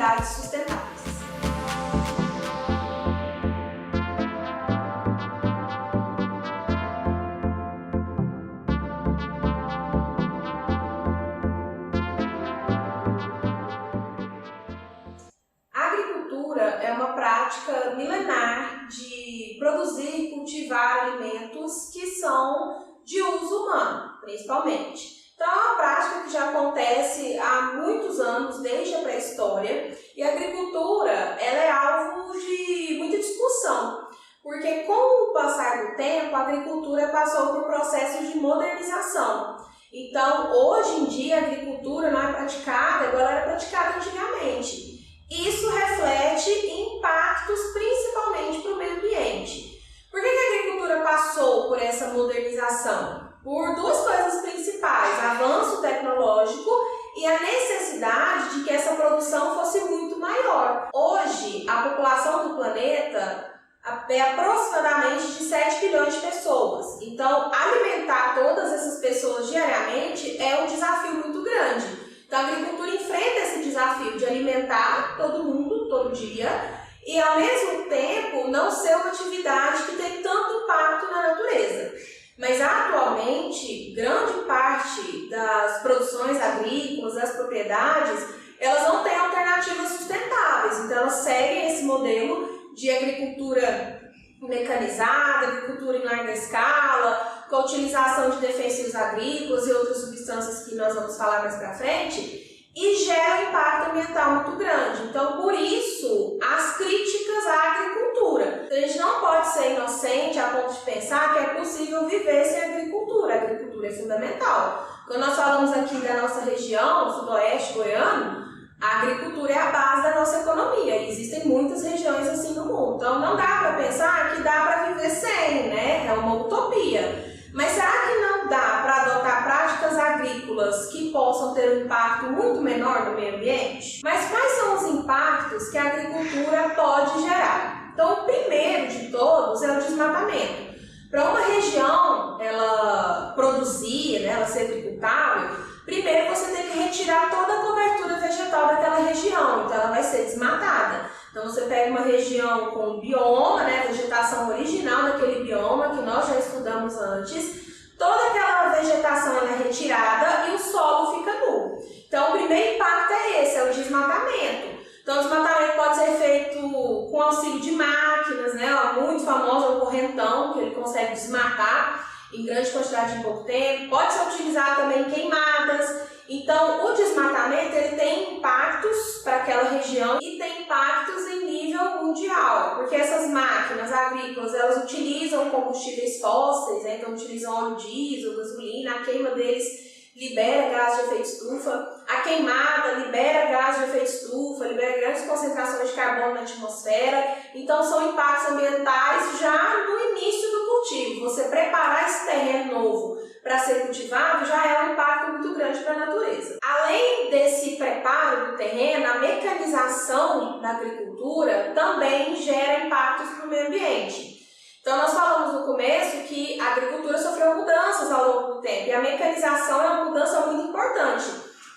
atividades sustentáveis. A agricultura é uma prática milenar de produzir e cultivar alimentos que são de uso humano, principalmente. Então, é uma prática que já acontece há muitos anos, desde a pré-história, e a agricultura ela é alvo de muita discussão, porque com o passar do tempo, a agricultura passou por processos de modernização. Então, hoje em dia, a agricultura não é praticada igual ela era praticada antigamente. Isso reflete impactos principalmente para o meio ambiente. Por que a agricultura passou por essa modernização? Por duas coisas principais: avanço tecnológico e a necessidade de que essa produção fosse muito maior. Hoje, a população do planeta é aproximadamente de 7 bilhões de pessoas. Então, alimentar todas essas pessoas diariamente é um desafio muito grande. Então, a agricultura enfrenta esse desafio de alimentar todo mundo, todo dia, e ao mesmo tempo não ser uma atividade que tem tanto impacto na natureza. Mas atualmente, grande parte das produções agrícolas, das propriedades, elas não têm alternativas sustentáveis. Então, elas seguem esse modelo de agricultura mecanizada, agricultura em larga escala, com a utilização de defensivos agrícolas e outras substâncias que nós vamos falar mais para frente, e gera um impacto ambiental muito grande. Então, por isso, as críticas à agricultura. Então, a gente não pode ser inocente a ponto de pensar que é possível viver sem agricultura. A agricultura é fundamental. Quando nós falamos aqui da nossa região, sudoeste goiano, a agricultura é a base da nossa economia. E existem muitas regiões assim no mundo. Então, não dá para pensar que dá para viver sem, né? É uma utopia. Mas será que não dá para adotar práticas agrícolas que possam ter um impacto muito menor no meio ambiente? Mas quais são os impactos que a agricultura pode gerar? Então, o primeiro de todos é o desmatamento. Para uma região ela produzir, né, ela ser agricultável, primeiro você tem que retirar toda a cobertura vegetal daquela região, então ela vai ser desmatada. Então você pega uma região com bioma, né, vegetação original daquele bioma que nós já estudamos antes, toda aquela vegetação ela é retirada e o solo fica nu. Então o primeiro impacto é esse, é o desmatamento. Então o desmatamento pode ser feito com auxílio de máquinas, né, muito famoso é o correntão, que ele consegue desmatar em grande quantidade em pouco tempo. Pode ser utilizado também queimadas. Então, o desmatamento ele tem impactos para aquela região e tem impactos em nível mundial, porque essas máquinas agrícolas elas utilizam combustíveis fósseis, né? Então utilizam óleo diesel, gasolina, a queima deles libera gás de efeito estufa, a queimada libera gás de efeito estufa, libera grandes concentrações de carbono na atmosfera. Então são impactos ambientais já no início do cultivo. Você preparar esse terreno novo para ser cultivado já é um impacto muito grande para a natureza. Além desse preparo do terreno, a mecanização da agricultura também gera impactos para o meio ambiente. Então, nós falamos no começo que a agricultura sofreu mudanças ao longo do tempo e a mecanização é uma mudança muito importante,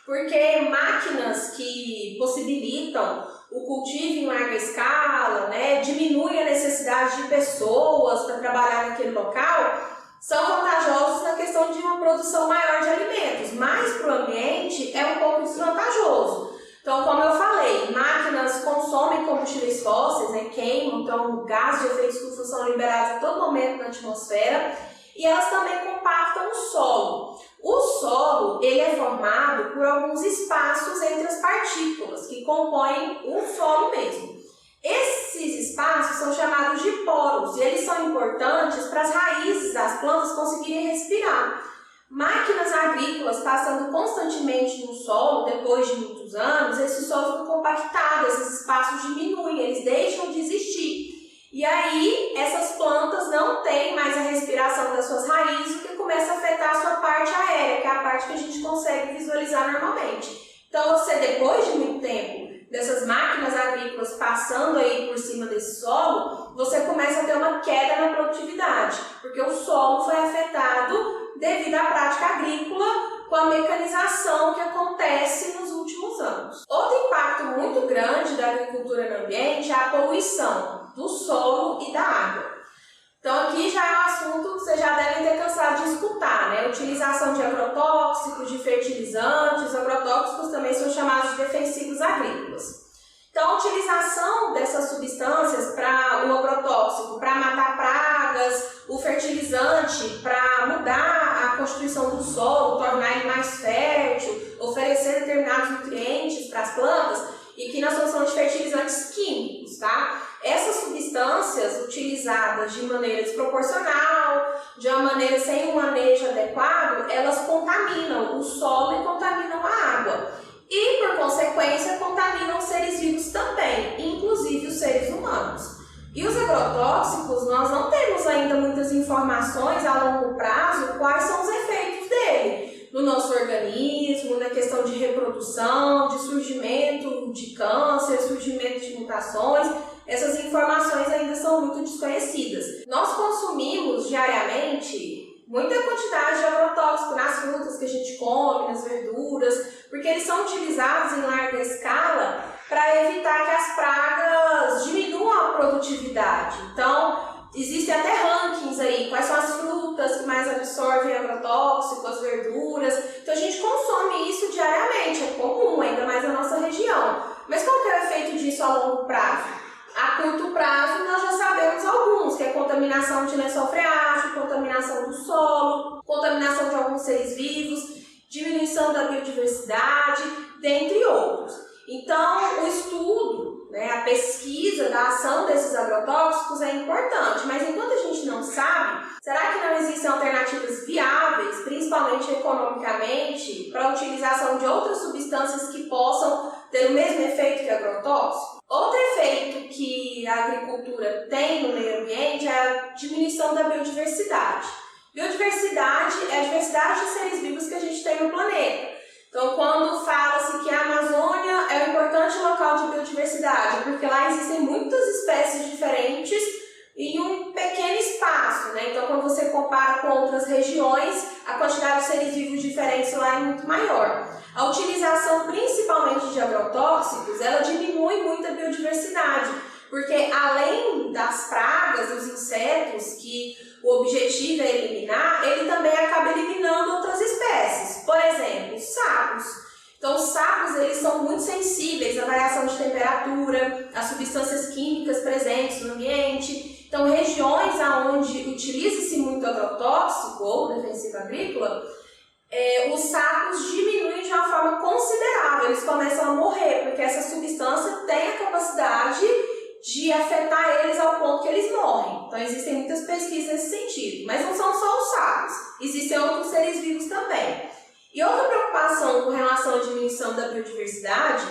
porque máquinas que possibilitam o cultivo em larga escala, né, diminuem a necessidade de pessoas para trabalhar naquele local, são vantajosos na questão de uma produção maior de alimentos, mas para o ambiente é um pouco desvantajoso. Então, como eu falei, máquinas consomem combustíveis fósseis, né, queimam, então gases de efeito estufa são liberados a todo momento na atmosfera e elas também compactam o solo. O solo ele é formado por alguns espaços entre as partículas que compõem o solo mesmo. Esses espaços são chamados de poros e eles são importantes para as raízes das plantas conseguirem respirar. Máquinas agrícolas passando constantemente no solo, depois de muitos anos, esses solos ficam compactados, esses espaços diminuem, eles deixam de existir. E aí, essas plantas não têm mais a respiração das suas raízes, o que começa a afetar a sua parte aérea, que é a parte que a gente consegue visualizar normalmente. Então, você, depois de muito tempo, dessas máquinas agrícolas passando aí por cima desse solo, você começa a ter uma queda na produtividade, porque o solo foi afetado devido à prática agrícola com a mecanização que acontece nos últimos anos. Outro impacto muito grande agricultura no ambiente é a poluição do solo e da água. Então aqui já é um assunto que vocês já devem ter cansado de escutar, né? Utilização de agrotóxicos, de fertilizantes. Os agrotóxicos também são chamados de defensivos agrícolas. Então, a utilização dessas substâncias para o agrotóxico, para matar pragas, o fertilizante, para mudar a constituição do solo, tornar ele mais fértil, oferecer determinados nutrientes para as plantas, e que nós estamos falando de fertilizantes químicos, tá? Essas substâncias utilizadas de maneira desproporcional, de uma maneira sem um manejo adequado, elas contaminam o solo e contaminam a água. E, por consequência, contaminam os seres vivos também, inclusive os seres humanos. E os agrotóxicos, nós não temos ainda muitas informações a longo prazo quais são os efeitos dele no nosso organismo, na questão de reprodução, de surgimento de câncer, surgimento de mutações. Essas informações ainda são muito desconhecidas. Nós consumimos diariamente muita quantidade de agrotóxico nas frutas que a gente come, nas verduras, porque eles são utilizados em larga escala para evitar que as pragas diminuam a produtividade. Então, existem até rankings aí, quais são as frutas que mais absorvem agrotóxico, as verduras. Então, a gente consome isso diariamente, é comum, ainda mais na nossa região. Mas qual que é o efeito disso a longo prazo? A curto prazo, nós já sabemos alguns, que é contaminação de lençol freático, contaminação do solo, contaminação de alguns seres vivos, diminuição da biodiversidade, dentre outros. Então, o estudo, né, a pesquisa da ação desses agrotóxicos é importante, mas enquanto a gente não sabe, será que não existem alternativas viáveis, principalmente economicamente, para a utilização de outras substâncias que possam ter o mesmo efeito que agrotóxico? Outro efeito que a agricultura tem no meio ambiente é a diminuição da biodiversidade. Biodiversidade é a diversidade de seres vivos que a gente tem no planeta. Então, quando fala-se que a Amazônia é um importante local de biodiversidade, é porque lá existem muitas espécies diferentes em um pequeno espaço, né? Então, quando você compara com outras regiões, a quantidade de seres vivos diferentes lá é muito maior. A utilização principalmente de agrotóxicos, ela diminui muito a biodiversidade, porque além das pragas, dos insetos, que o objetivo é eliminar, ele também acaba eliminando outras espécies. Por exemplo, os sapos. Então, os sapos, eles são muito sensíveis à variação de temperatura, às substâncias químicas presentes no ambiente. Então, regiões onde utiliza-se muito agrotóxico ou defensivo agrícola, os sapos diminuem de uma forma considerável, eles começam a morrer, porque essa substância tem a capacidade de afetar eles ao ponto que eles morrem. Então, existem muitas pesquisas nesse sentido. Mas não são só os sapos, existem outros seres vivos também. E outra preocupação com relação à diminuição da biodiversidade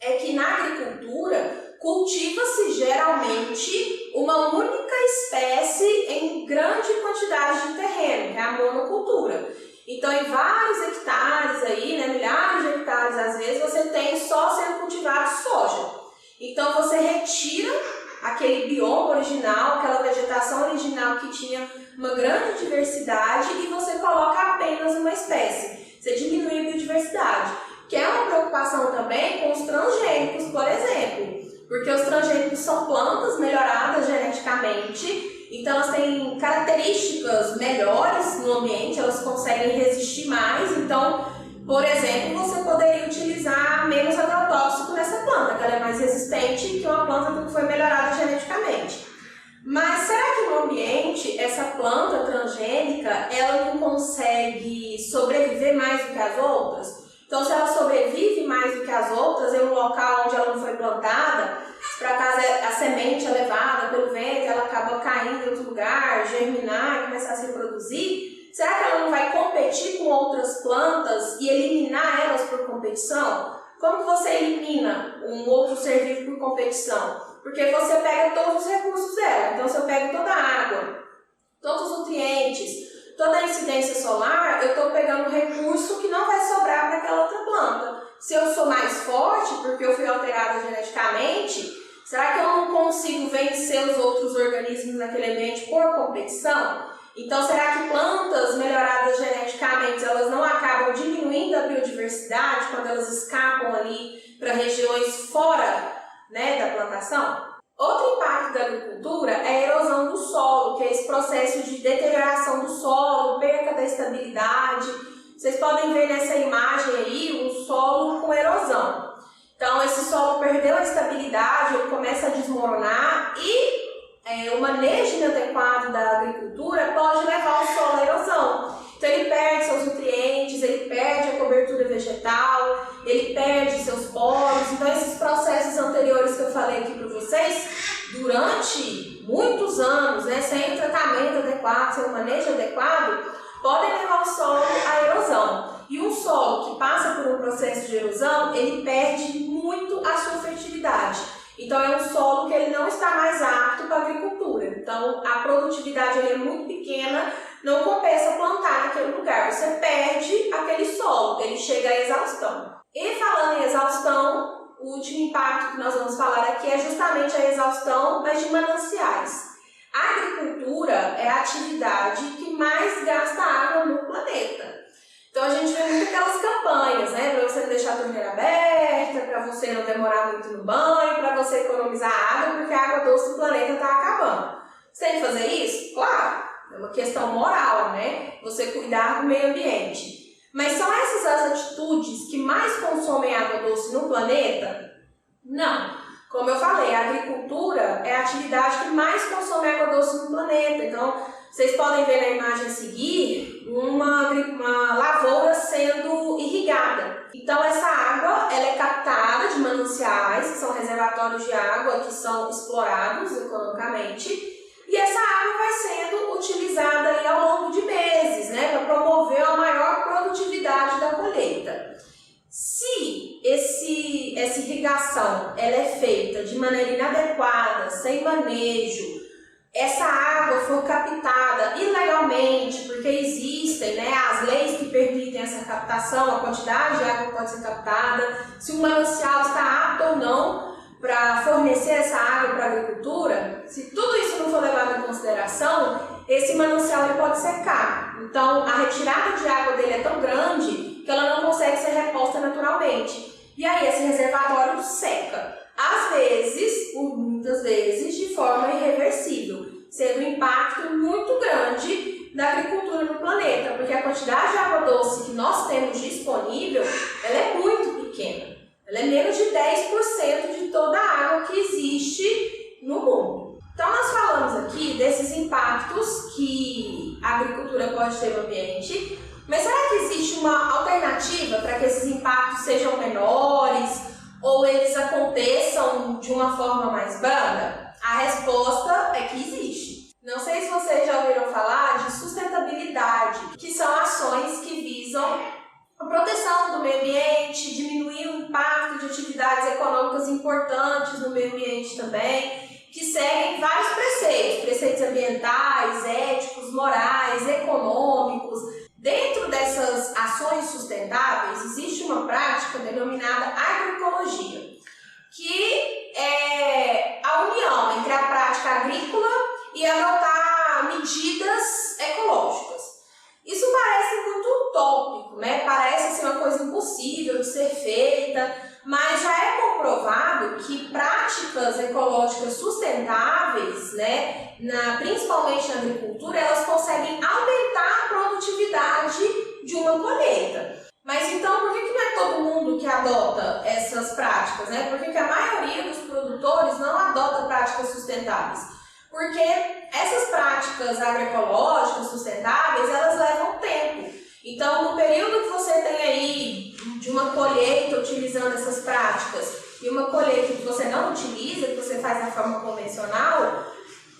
é que na agricultura cultiva-se geralmente uma única espécie em grande quantidade de terreno, que é a monocultura. Então, em vários hectares aí, né, milhares de hectares às vezes, você tem só sendo cultivado soja. Então, você retira aquele bioma original, aquela vegetação original que tinha uma grande diversidade e você coloca apenas uma espécie. Você diminui a biodiversidade, que é uma preocupação também com os transgênicos, por exemplo. Porque os transgênicos são plantas melhoradas geneticamente, então elas têm características melhores no ambiente, elas conseguem resistir mais. Então, por exemplo, você poderia utilizar menos agrotóxico nessa planta, que ela é mais resistente que uma planta que foi melhorada geneticamente. Mas será que no ambiente essa planta transgênica ela não consegue sobreviver mais do que as outras? Então, se ela sobrevive mais do que as outras em um local onde ela não foi plantada, se por acaso a semente é levada pelo vento, ela acaba caindo em outro lugar, germinar e começar a se reproduzir, será que ela não vai competir com outras plantas e eliminar elas por competição? Como que você elimina um outro ser vivo por competição? Porque você pega todos os recursos dela. Então, se eu pego toda a água, todos os nutrientes, toda a incidência solar, eu estou pegando um recurso que não vai sobrar para aquela outra planta. Se eu sou mais forte, porque eu fui alterada geneticamente, será que eu não consigo vencer os outros organismos naquele ambiente por competição? Então, será que plantas melhoradas geneticamente, elas não acabam diminuindo a biodiversidade quando elas escapam ali para regiões fora né, da plantação. Outro impacto da agricultura é a erosão do solo, que é esse processo de deterioração do solo, perca da estabilidade. Vocês podem ver nessa imagem aí um solo com erosão. Então, esse solo perdeu a estabilidade, ele começa a desmoronar e o manejo inadequado da agricultura pode levar o solo à erosão. Então, ele perde seus nutrientes, ele perde a cobertura vegetal, ele perde seus poros. Então, esses processos anteriores que eu falei aqui para vocês, durante muitos anos, né, sem tratamento adequado, sem um manejo adequado, podem levar o solo à erosão. E um solo que passa por um processo de erosão, ele perde muito a sua fertilidade. Então, é um solo que ele não está mais apto para a agricultura. Então, a produtividade ele é muito pequena, não compensa plantar naquele lugar. Você perde aquele solo, ele chega à exaustão. E falando em exaustão, o último impacto que nós vamos falar aqui é justamente a exaustão, mas de mananciais. A agricultura é a atividade que mais gasta água no planeta. Então, a gente vê muito aquelas campanhas, né? Para você não deixar a torneira aberta, para você não demorar muito no banho, para você economizar água, porque a água doce do planeta está acabando. Você tem que fazer isso? Claro, é uma questão moral, né? Você cuidar do meio ambiente. Mas são essas as atitudes que mais consomem água doce no planeta? Não. Como eu falei, a agricultura é a atividade que mais consome água doce no planeta. Então, vocês podem ver na imagem a seguir uma lavoura sendo irrigada. Então, essa água ela é captada de mananciais, que são reservatórios de água que são explorados economicamente. E essa água vai sendo utilizada aí ao longo de meses, né, para promover a maior produtividade da colheita. Se essa irrigação ela é feita de maneira inadequada, sem manejo, essa água for captada ilegalmente, porque existem, né, as leis que permitem essa captação, a quantidade de água que pode ser captada, se o manancial está apto ou não para fornecer essa água para a agricultura, se tudo isso não for levado em consideração, esse manancial ele pode secar. Então, a retirada de água dele é tão grande que ela não consegue ser reposta naturalmente. E aí esse reservatório seca. Às vezes, por muitas vezes, de forma irreversível, sendo um impacto muito grande da agricultura no planeta, porque a quantidade de água doce que nós temos disponível, ela é muito pequena. Ela é menos de 10% de toda a água que existe no mundo. Então, nós falamos aqui desses impactos que a agricultura pode ter no ambiente, mas será que existe uma alternativa para que esses impactos sejam menores ou eles aconteçam de uma forma mais branda? A resposta é que existe. Não sei se vocês já ouviram falar de sustentabilidade, que são ações que visam a proteção do meio ambiente, diminuir o impacto de atividades econômicas importantes no meio ambiente também, que seguem vários preceitos ambientais, éticos, morais, econômicos. Dentro dessas ações sustentáveis, existe uma prática denominada agroecologia, que é a união entre a prática agrícola e adotar medidas ecológicas. Isso parece muito utópico, né? Parece assim, uma coisa impossível de ser feita, mas já é comprovado que práticas ecológicas sustentáveis, né, principalmente na agricultura, elas conseguem aumentar a produtividade de uma colheita. Mas então, por que não é todo mundo que adota essas práticas, né? Por que a maioria dos produtores não adota práticas sustentáveis? Porque essas práticas agroecológicas sustentáveis, elas levam tempo. Então, no período que você tem aí de uma colheita utilizando essas práticas e uma colheita que você não utiliza, que você faz da forma convencional,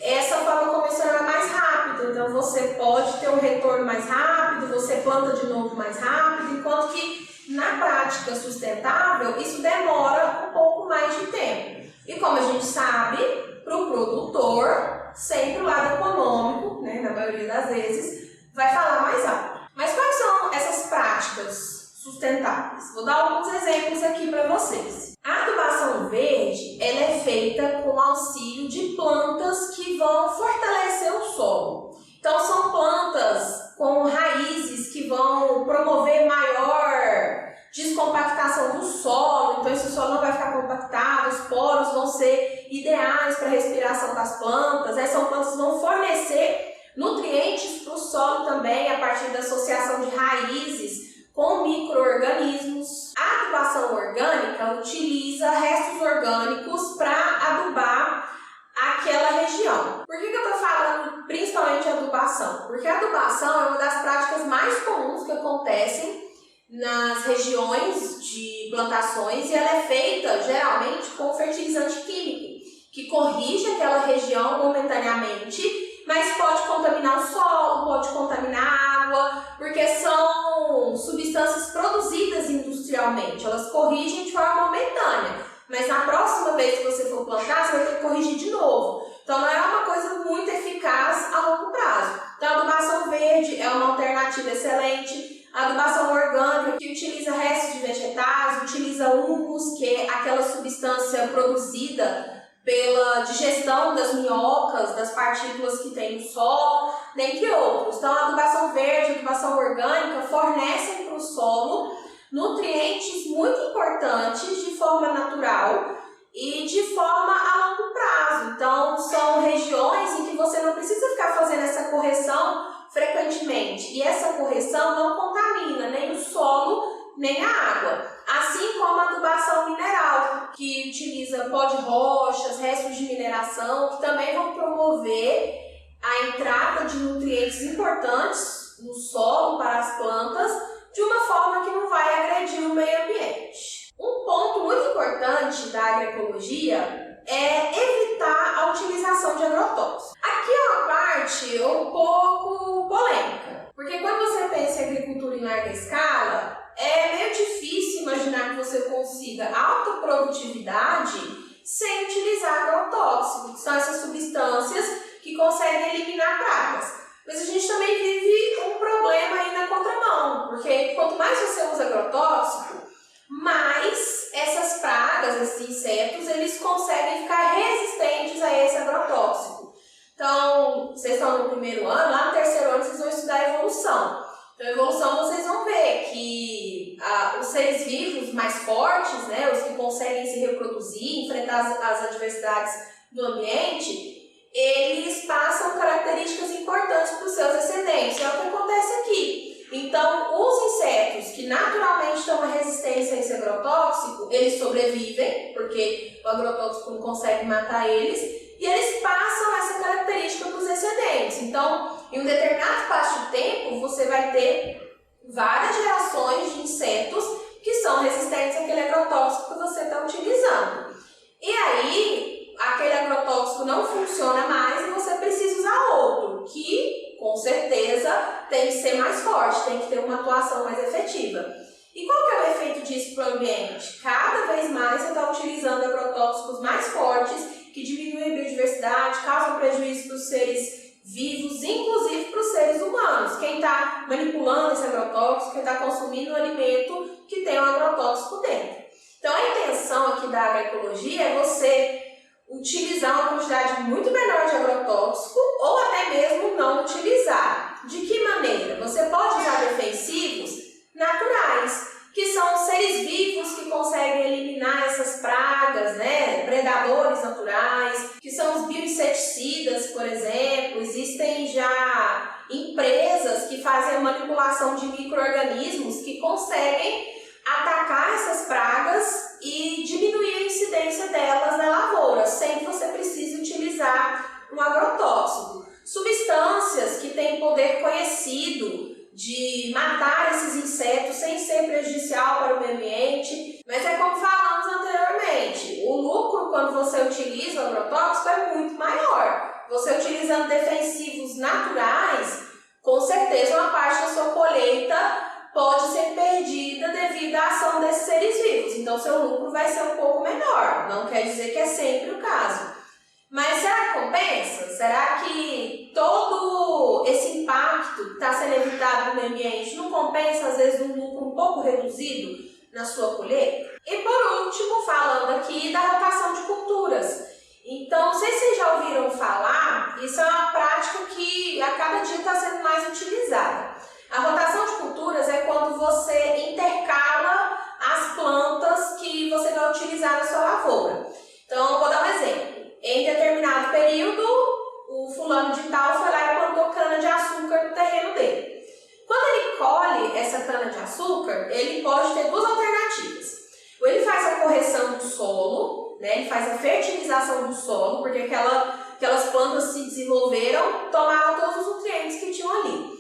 essa forma convencional é mais rápida. Então, você pode ter um retorno mais rápido, você planta de novo mais rápido, enquanto que na prática sustentável, isso demora um pouco mais de tempo. E como a gente sabe, para o produtor, sempre o lado econômico, né, na maioria das vezes, vai falar mais alto. Mas quais são essas práticas sustentáveis? Vou dar alguns exemplos aqui para vocês. A adubação verde ela é feita com auxílio de plantas que vão fortalecer o solo. Então, são plantas com raízes que vão promover maior descompactação do solo, então esse solo não vai ficar compactado, os poros vão ser ideais para a respiração das plantas. São plantas que vão fornecer nutrientes para o solo também, a partir da associação de raízes com micro-organismos. A adubação orgânica utiliza restos orgânicos para adubar aquela região. Por que eu estou falando principalmente de adubação? Porque a adubação é uma das práticas mais comuns que acontecem nas regiões de plantações e ela é feita geralmente com fertilizante químico, que corrige aquela região momentaneamente, mas pode contaminar o solo, pode contaminar a água, porque são substâncias produzidas industrialmente, elas corrigem de forma momentânea, mas na próxima vez que você for plantar, você vai ter que corrigir de novo. Então não é uma coisa muito eficaz a longo prazo. Então a adubação verde é uma alternativa excelente. A adubação orgânica, que utiliza restos de vegetais, utiliza humus, que é aquela substância produzida pela digestão das minhocas, das partículas que tem no solo, dentre outros. Então, a adubação verde, a adubação orgânica fornecem para o solo nutrientes muito importantes de forma natural e de forma a longo prazo. Então, são regiões em que você não precisa ficar fazendo essa correção frequentemente. E essa correção não contamina nem o solo, nem a água. Assim como a adubação mineral, que utiliza pó de rochas, restos de mineração, que também vão promover a entrada de nutrientes importantes no solo para as plantas, de uma forma que não vai agredir o meio ambiente. Um ponto muito importante da agroecologia é evitar a utilização de agrotóxicos. Aqui é uma parte um pouco polêmica, porque quando você pensa em agricultura em larga escala, é meio difícil imaginar que você consiga alta produtividade sem utilizar agrotóxicos, que são essas substâncias que conseguem eliminar pragas. Mas a gente também vive um problema aí na contramão, porque quanto mais você usa agrotóxico, mais essas pragas, esses insetos, eles conseguem ficar resistentes a esse agrotóxico. Então, vocês estão no primeiro ano, lá no terceiro ano vocês vão estudar a evolução. Então, a evolução vocês vão ver que os seres vivos mais fortes, né, os que conseguem se reproduzir, enfrentar as adversidades do ambiente, eles passam características importantes para os seus descendentes. É o que acontece aqui. Então, os insetos que naturalmente têm uma resistência a esse agrotóxico, eles sobrevivem, porque o agrotóxico não consegue matar eles, e eles passam essa característica para os descendentes. Então, em um determinado espaço de tempo, você vai ter várias gerações de insetos que são resistentes àquele agrotóxico que você está utilizando. E aí, aquele agrotóxico não funciona mais e você precisa usar outro, que, com certeza, tem que ser mais forte, tem que ter uma atuação mais efetiva. E qual que é o efeito disso para o ambiente? Cada vez mais você está utilizando agrotóxicos mais fortes, que diminuem a biodiversidade, causam prejuízo para os seres vivos, inclusive para os seres humanos. Quem está manipulando esse agrotóxico, quem está consumindo um alimento que tem um agrotóxico dentro. Então, a intenção aqui da agroecologia é você utilizar uma quantidade muito menor de agrotóxico ou até mesmo não utilizar. De que maneira? Você pode usar defensivos naturais, que são seres vivos que conseguem eliminar essas pragas, né? Predadores naturais, que são os bioinseticidas, por exemplo. Existem já empresas que fazem a manipulação de micro-organismos que conseguem atacar essas pragas e diminuir a incidência delas na lavoura, sem que você precise utilizar um agrotóxico. Substâncias que têm poder conhecido de matar esses insetos sem ser prejudicial para o meio ambiente, mas é como falamos anteriormente, o lucro quando você utiliza o agrotóxico é muito maior. Você utilizando defensivos naturais, com certeza uma parte da sua colheita pode ser perdida devido à ação desses seres vivos, então seu lucro vai ser um pouco menor, não quer dizer que é sempre o caso. Mas será que compensa? Será que todo esse impacto que está sendo evitado no meio ambiente não compensa, às vezes, um lucro um pouco reduzido na sua colheita? E por último, falando aqui da rotação de culturas. Então, não sei se vocês já ouviram falar, isso é uma prática que a cada dia está sendo mais utilizada. A rotação de culturas é quando você intercala as plantas que você vai utilizar na sua lavoura. Então, vou dar um né? Ele faz a fertilização do solo, porque aquelas plantas se desenvolveram, tomaram todos os nutrientes que tinham ali.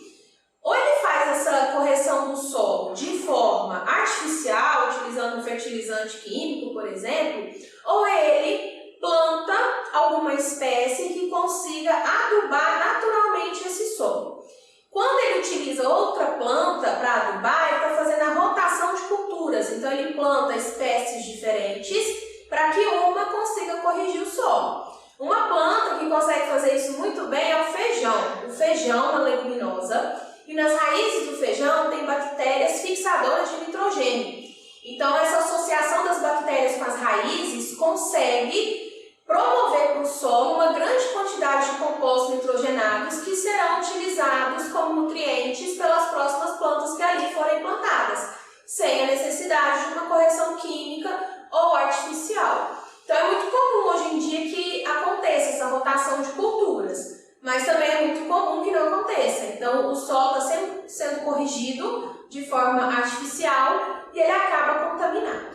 Ou ele faz essa correção do solo de forma artificial, utilizando um fertilizante químico, por exemplo, ou ele planta alguma espécie que consiga adubar naturalmente esse solo. Quando ele utiliza outra planta para adubar, ele está fazendo a rotação de culturas. Então ele planta espécies diferentes para que uma consiga corrigir o solo. Uma planta que consegue fazer isso muito bem é o feijão. O feijão é uma leguminosa e nas raízes do feijão tem bactérias fixadoras de nitrogênio. Então essa associação das bactérias com as raízes consegue promover para o solo uma grande quantidade de compostos nitrogenados que serão utilizados como nutrientes pelas próximas plantas que ali forem plantadas, sem a necessidade de uma correção química ou artificial. Então é muito comum hoje em dia que aconteça essa rotação de culturas, mas também é muito comum que não aconteça. Então o solo está sempre sendo corrigido de forma artificial e ele acaba contaminado.